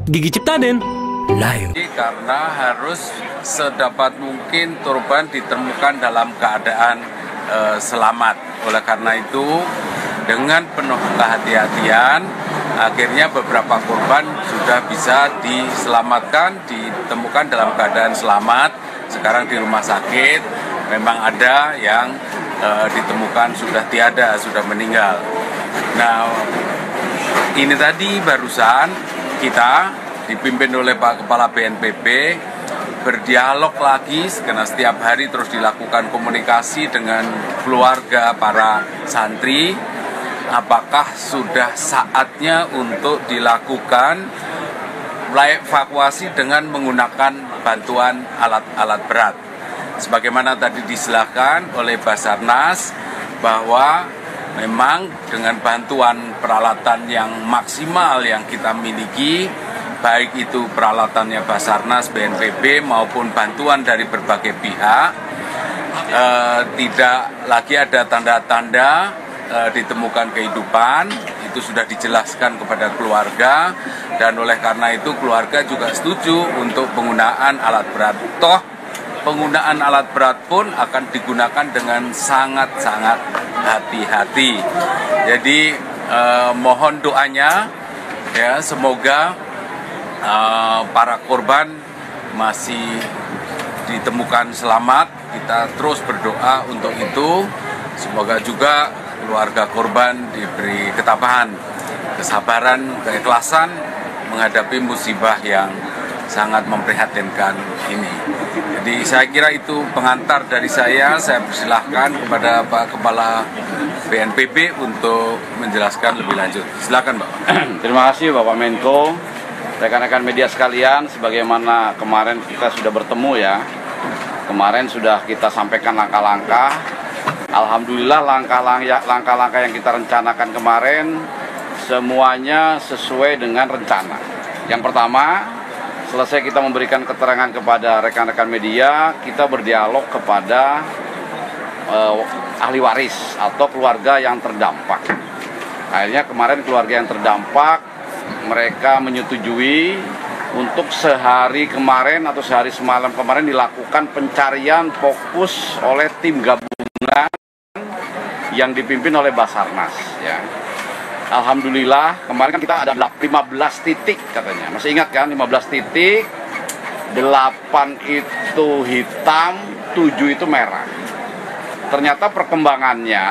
Gigi Ciptaden, live. Karena harus sedapat mungkin korban ditemukan dalam keadaan selamat. Oleh karena itu, dengan penuh kehati-hatian, akhirnya beberapa korban sudah bisa diselamatkan, ditemukan dalam keadaan selamat. Sekarang di rumah sakit, memang ada yang ditemukan sudah tiada, sudah meninggal. Nah, ini tadi barusan kita dipimpin oleh Pak Kepala BNPB berdialog lagi, karena setiap hari terus dilakukan komunikasi dengan keluarga para santri. Apakah sudah saatnya untuk dilakukan evakuasi dengan menggunakan bantuan alat-alat berat? Sebagaimana tadi disilahkan oleh Basarnas bahwa memang dengan bantuan peralatan yang maksimal yang kita miliki, baik itu peralatannya Basarnas, BNPB maupun bantuan dari berbagai pihak, tidak lagi ada tanda-tanda ditemukan kehidupan. Itu sudah dijelaskan kepada keluarga, dan oleh karena itu keluarga juga setuju untuk penggunaan alat berat. Toh penggunaan alat berat pun akan digunakan dengan sangat-sangat hati-hati. Jadi mohon doanya ya, semoga para korban masih ditemukan selamat. Kita terus berdoa untuk itu. Semoga juga keluarga korban diberi ketabahan, kesabaran, keikhlasan menghadapi musibah yang sangat memprihatinkan ini. Jadi saya kira itu pengantar dari saya. Saya persilahkan kepada Pak Kepala BNPB untuk menjelaskan lebih lanjut. Silakan, Pak. Terima kasih Bapak Menko, rekan-rekan media sekalian. Sebagaimana kemarin kita sudah bertemu ya, kemarin sudah kita sampaikan langkah-langkah. Alhamdulillah langkah-langkah yang kita rencanakan kemarin semuanya sesuai dengan rencana. Yang pertama, selesai kita memberikan keterangan kepada rekan-rekan media, kita berdialog kepada ahli waris atau keluarga yang terdampak. Akhirnya kemarin keluarga yang terdampak, mereka menyetujui untuk sehari kemarin atau sehari semalam kemarin dilakukan pencarian fokus oleh tim gabungan yang dipimpin oleh Basarnas ya. Alhamdulillah kemarin kan kita ada 15 titik katanya. Masih ingat kan 15 titik? 8 itu hitam, 7 itu merah. Ternyata perkembangannya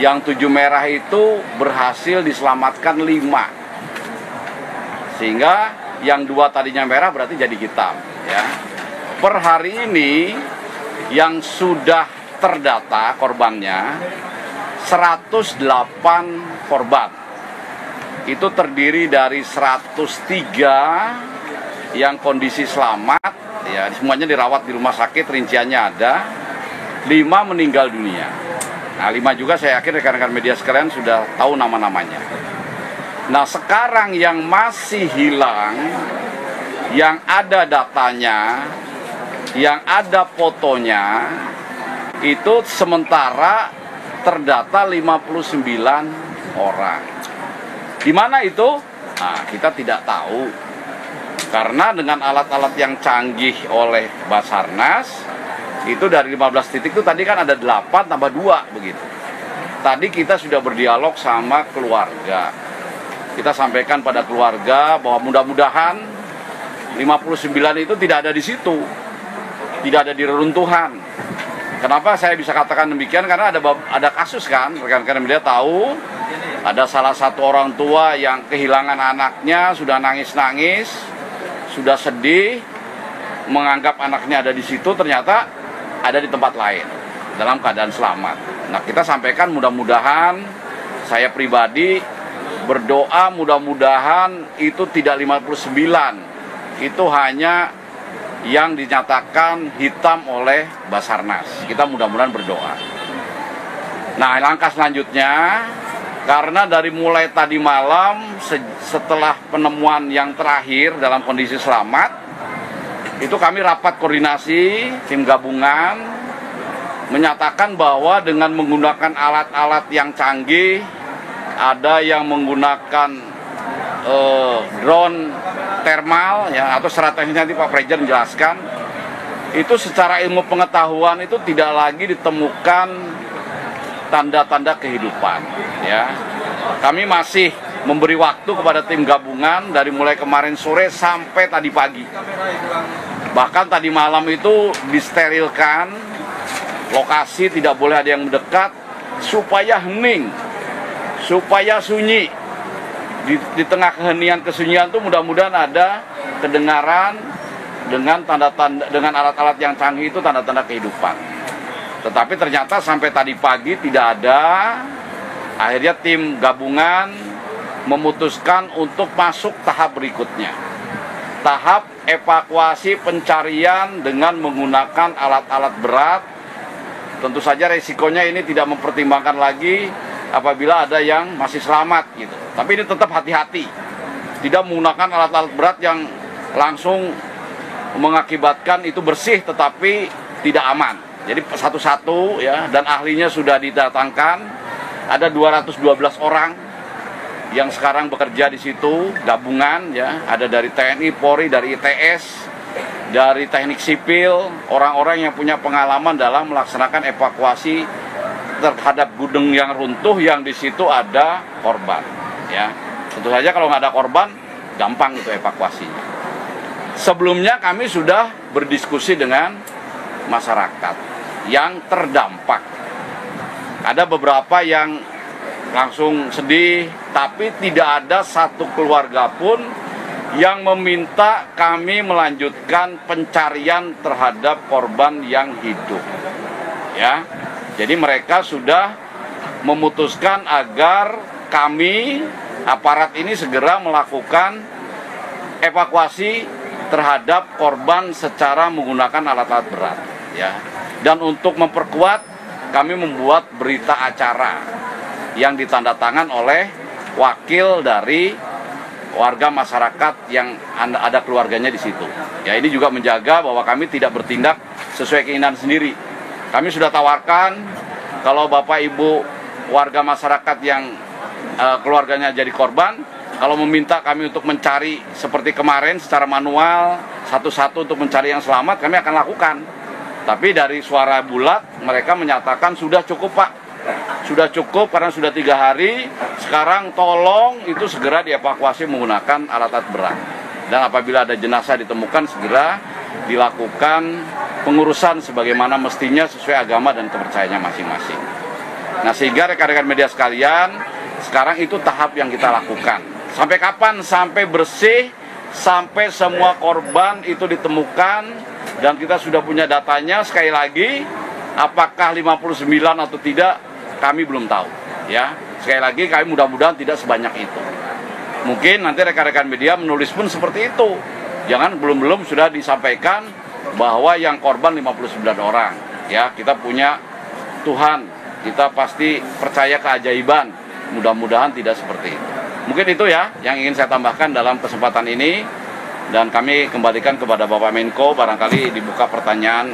yang 7 merah itu berhasil diselamatkan 5. Sehingga yang 2 tadinya merah berarti jadi hitam ya. Per hari ini yang sudah terdata korbannya 108 korban. Itu terdiri dari 103 yang kondisi selamat ya, semuanya dirawat di rumah sakit, rinciannya ada. 5 meninggal dunia. Nah, 5 juga saya yakin rekan-rekan media sekalian sudah tahu nama-namanya. Nah, sekarang yang masih hilang, yang ada datanya, yang ada fotonya, itu sementara terdata 59 orang. Di mana itu? Nah, kita tidak tahu. Karena dengan alat-alat yang canggih oleh Basarnas, itu dari 15 titik itu tadi kan ada 8 tambah 2 begitu. Tadi kita sudah berdialog sama keluarga. Kita sampaikan pada keluarga bahwa mudah-mudahan 59 itu tidak ada di situ. Tidak ada di reruntuhan. Kenapa saya bisa katakan demikian? Karena ada kasus kan, rekan-rekan media tahu, ada salah satu orang tua yang kehilangan anaknya, sudah nangis-nangis, sudah sedih, menganggap anaknya ada di situ, ternyata ada di tempat lain, dalam keadaan selamat. Nah, kita sampaikan mudah-mudahan, saya pribadi berdoa mudah-mudahan itu tidak 59, itu hanya yang dinyatakan hitam oleh Basarnas. Kita mudah-mudahan berdoa. Nah, langkah selanjutnya, karena dari mulai tadi malam setelah penemuan yang terakhir dalam kondisi selamat, itu kami rapat koordinasi tim gabungan menyatakan bahwa dengan menggunakan alat-alat yang canggih, ada yang menggunakan drone thermal ya, atau secara teknis nanti Pak Prejen menjelaskan. Itu secara ilmu pengetahuan itu tidak lagi ditemukan tanda-tanda kehidupan ya. Kami masih memberi waktu kepada tim gabungan dari mulai kemarin sore sampai tadi pagi. Bahkan tadi malam itu disterilkan lokasi, tidak boleh ada yang mendekat supaya hening, supaya sunyi. Di tengah kehenian kesunyian itu mudah-mudahan ada kedengaran dengan tanda-tanda, dengan alat-alat yang canggih itu tanda-tanda kehidupan. Tetapi ternyata sampai tadi pagi tidak ada. Akhirnya tim gabungan memutuskan untuk masuk tahap berikutnya. Tahap evakuasi pencarian dengan menggunakan alat-alat berat. Tentu saja resikonya ini tidak mempertimbangkan lagi apabila ada yang masih selamat gitu. Tapi ini tetap hati-hati. Tidak menggunakan alat-alat berat yang langsung mengakibatkan itu bersih tetapi tidak aman. Jadi satu-satu ya, dan ahlinya sudah didatangkan. Ada 212 orang yang sekarang bekerja di situ, gabungan ya, ada dari TNI, Polri, dari ITS, dari teknik sipil, orang-orang yang punya pengalaman dalam melaksanakan evakuasi terhadap gudang yang runtuh yang di situ ada korban ya. Tentu saja kalau nggak ada korban gampang itu evakuasinya. Sebelumnya kami sudah berdiskusi dengan masyarakat yang terdampak. Ada beberapa yang langsung sedih, tapi tidak ada satu keluarga pun yang meminta kami melanjutkan pencarian terhadap korban yang hidup. Ya, jadi mereka sudah memutuskan agar kami, aparat ini segera melakukan evakuasi terhadap korban secara menggunakan alat-alat berat. Ya, dan untuk memperkuat, kami membuat berita acara yang ditandatangan oleh wakil dari warga masyarakat yang ada keluarganya di situ. Ya, ini juga menjaga bahwa kami tidak bertindak sesuai keinginan sendiri. Kami sudah tawarkan kalau Bapak Ibu warga masyarakat yang keluarganya jadi korban, kalau meminta kami untuk mencari seperti kemarin secara manual satu-satu untuk mencari yang selamat, kami akan lakukan. Tapi dari suara bulat mereka menyatakan sudah cukup Pak, sudah cukup karena sudah 3 hari. Sekarang tolong itu segera dievakuasi menggunakan alat-alat berat. Dan apabila ada jenazah ditemukan segera dilakukan pengurusan sebagaimana mestinya sesuai agama dan kepercayaannya masing-masing. Nah, sehingga rekan-rekan media sekalian, sekarang itu tahap yang kita lakukan. Sampai kapan? Sampai bersih, sampai semua korban itu ditemukan dan kita sudah punya datanya. Sekali lagi, apakah 59 atau tidak, kami belum tahu. Ya, sekali lagi kami mudah-mudahan tidak sebanyak itu. Mungkin nanti rekan-rekan media menulis pun seperti itu. Jangan belum sudah disampaikan bahwa yang korban 59 orang. Ya, kita punya Tuhan, kita pasti percaya keajaiban. Mudah-mudahan tidak seperti itu. Mungkin itu ya yang ingin saya tambahkan dalam kesempatan ini. Dan kami kembalikan kepada Bapak Menko, barangkali dibuka pertanyaan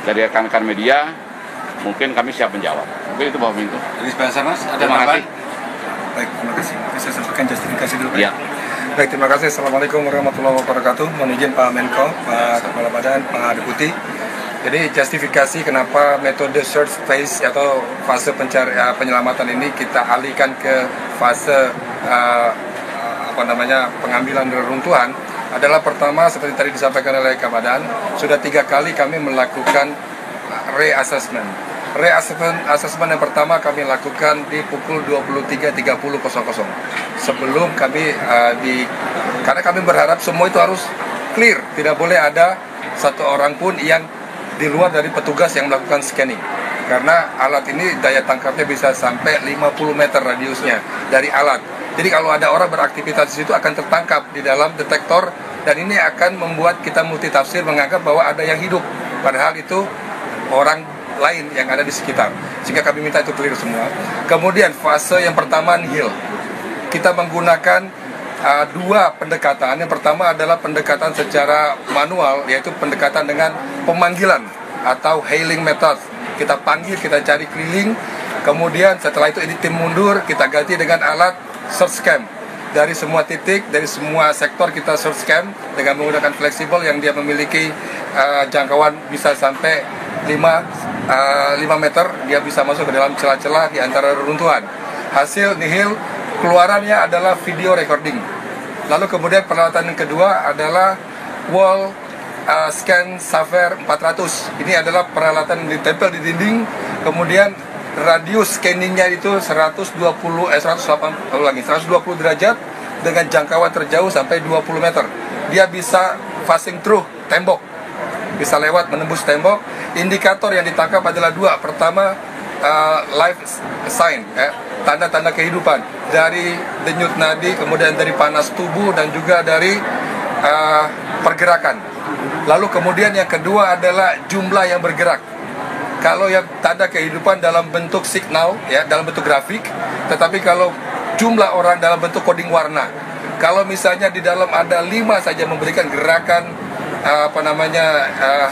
dari rekan-rekan media, mungkin kami siap menjawab. Mungkin itu Bapak Menko. Jadi Basarnas, ada Terima kasih. Baik, terima kasih. Saya sampaikan justifikasi dulu. Ya. Baik, terima kasih. Assalamualaikum warahmatullahi wabarakatuh. Mohon izin Pak Menko, Pak Kepala Badan, Pak Deputi. Jadi justifikasi kenapa metode search phase atau fase penyelamatan ini kita alihkan ke fase pengambilan reruntuhan adalah pertama seperti tadi disampaikan oleh Kabadan, sudah 3 kali kami melakukan reassessment. Reassessment yang pertama kami lakukan di pukul 23.30 sebelum kami karena kami berharap semua itu harus clear, tidak boleh ada satu orang pun yang di luar dari petugas yang melakukan scanning. Karena alat ini daya tangkapnya bisa sampai 50 meter radiusnya dari alat. Jadi kalau ada orang beraktivitas di situ akan tertangkap di dalam detektor dan ini akan membuat kita multitafsir menganggap bahwa ada yang hidup. Padahal itu orang lain yang ada di sekitar. Sehingga kami minta itu clear semua. Kemudian fase yang pertama nihil. Kita menggunakan 2 pendekatan. Yang pertama adalah pendekatan secara manual, yaitu pendekatan dengan pemanggilan atau hailing method. Kita panggil, kita cari keliling. Kemudian setelah itu ini tim mundur, kita ganti dengan alat search cam. dari semua titik, dari semua sektor kita search scam dengan menggunakan fleksibel yang dia memiliki jangkauan bisa sampai 5 meter, dia bisa masuk ke dalam celah-celah di antara reruntuhan. Hasil nihil keluarannya adalah video recording. Lalu kemudian peralatan yang kedua adalah wall scan Saver 400. Ini adalah peralatan yang ditempel di dinding, kemudian radius scanningnya itu 120 derajat dengan jangkauan terjauh sampai 20 meter. Dia bisa passing through tembok, bisa lewat menembus tembok. Indikator yang ditangkap adalah dua. Pertama, life sign, tanda-tanda kehidupan dari denyut nadi, kemudian dari panas tubuh dan juga dari pergerakan. Lalu kemudian yang kedua adalah jumlah yang bergerak. Kalau yang tanda kehidupan dalam bentuk signal, ya, dalam bentuk grafik, tetapi kalau jumlah orang dalam bentuk coding warna. Kalau misalnya di dalam ada 5 saja memberikan gerakan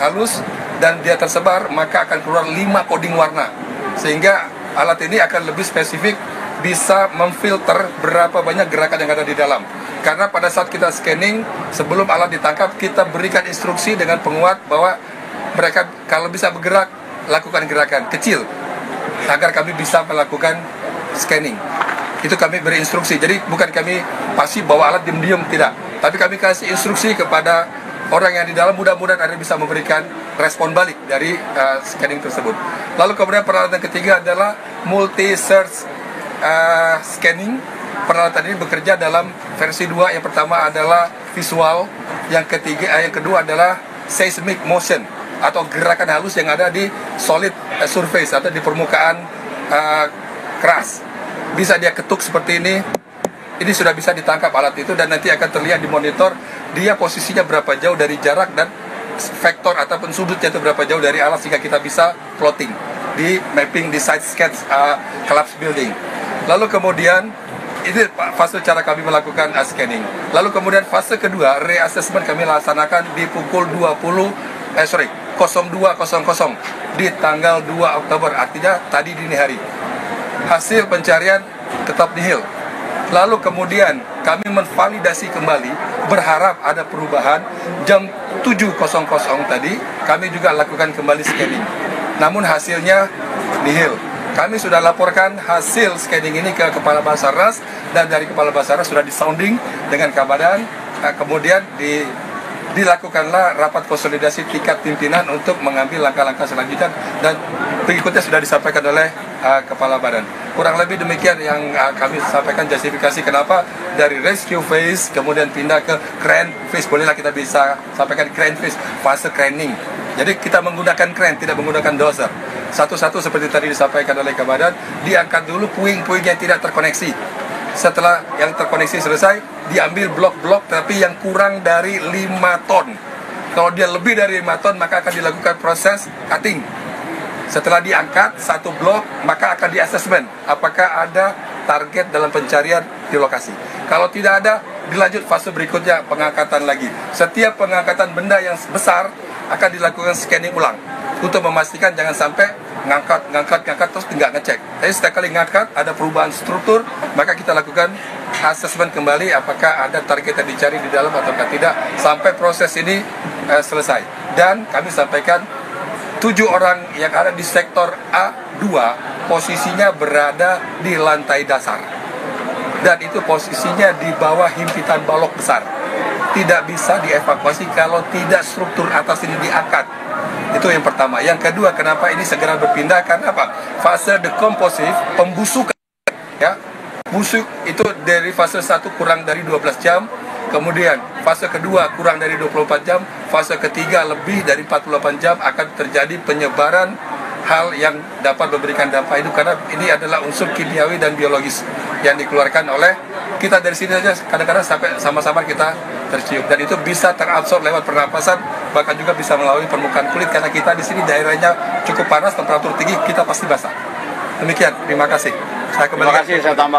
halus dan dia tersebar, maka akan keluar 5 coding warna. Sehingga alat ini akan lebih spesifik, bisa memfilter berapa banyak gerakan yang ada di dalam. Karena pada saat kita scanning, sebelum alat ditangkap, kita berikan instruksi dengan penguat bahwa mereka kalau bisa bergerak, lakukan gerakan kecil agar kami bisa melakukan scanning. Itu kami beri instruksi. Jadi bukan kami pasif bawa alat diam-diam, tidak. Tapi kami kasih instruksi kepada orang yang di dalam, mudah-mudahan ada bisa memberikan respon balik dari scanning tersebut. Lalu kemudian peralatan ketiga adalah multi search scanning. Peralatan ini bekerja dalam versi 2. Yang pertama adalah visual, yang kedua adalah seismic motion atau gerakan halus yang ada di solid surface atau di permukaan keras. Bisa dia ketuk seperti ini sudah bisa ditangkap alat itu dan nanti akan terlihat di monitor dia posisinya berapa jauh dari jarak dan vektor ataupun sudutnya itu berapa jauh dari alat, sehingga kita bisa plotting di mapping di site sketch collapse building. Lalu kemudian ini fase cara kami melakukan scanning. Lalu kemudian fase kedua, reassessment kami laksanakan di pukul 02.00 di tanggal 2 Oktober, artinya tadi dini hari. Hasil pencarian tetap nihil. Lalu kemudian kami menvalidasi kembali, berharap ada perubahan. Jam 7.00 tadi kami juga lakukan kembali scanning, namun hasilnya nihil. Kami sudah laporkan hasil scanning ini ke Kepala Basarnas, dan dari Kepala Basarnas sudah disounding dengan Kabadan. Kemudian dilakukanlah rapat konsolidasi tingkat pimpinan untuk mengambil langkah-langkah selanjutnya, dan berikutnya sudah disampaikan oleh Kepala Badan. Kurang lebih demikian yang kami sampaikan justifikasi kenapa dari rescue phase kemudian pindah ke crane phase. Bolehlah kita bisa sampaikan crane phase, fase craning. Jadi kita menggunakan crane, tidak menggunakan dozer. Satu-satu seperti tadi disampaikan oleh Kabadan, diangkat dulu puing-puing yang tidak terkoneksi. Setelah yang terkoneksi selesai, diambil blok-blok tapi yang kurang dari 5 ton. Kalau dia lebih dari 5 ton, maka akan dilakukan proses cutting. Setelah diangkat satu blok, maka akan di-assessment apakah ada target dalam pencarian di lokasi. Kalau tidak ada, dilanjut fase berikutnya, pengangkatan lagi. Setiap pengangkatan benda yang besar akan dilakukan scanning ulang untuk memastikan jangan sampai ngangkat terus tidak ngecek. Jadi setiap kali ngangkat ada perubahan struktur, maka kita lakukan assessment kembali apakah ada target yang dicari di dalam atau tidak, sampai proses ini selesai. Dan kami sampaikan 7 orang yang ada di sektor A2 posisinya berada di lantai dasar, dan itu posisinya di bawah himpitan balok besar. Tidak bisa dievakuasi kalau tidak struktur atas ini diangkat. Itu yang pertama. Yang kedua, kenapa ini segera berpindah? Karena apa? Fase decomposition, pembusukan, ya. Busuk itu dari fase 1 kurang dari 12 jam, kemudian fase kedua kurang dari 24 jam, fase ketiga lebih dari 48 jam akan terjadi penyebaran hal yang dapat memberikan dampak itu, karena ini adalah unsur kimiawi dan biologis yang dikeluarkan oleh kita dari sini saja. Kadang-kadang sampai sama-sama kita tercium, dan itu bisa terabsorb lewat pernapasan, bahkan juga bisa melalui permukaan kulit, karena kita di sini daerahnya cukup panas, temperatur tinggi, kita pasti basah. Demikian, terima kasih. Terima kasih, saya tambah.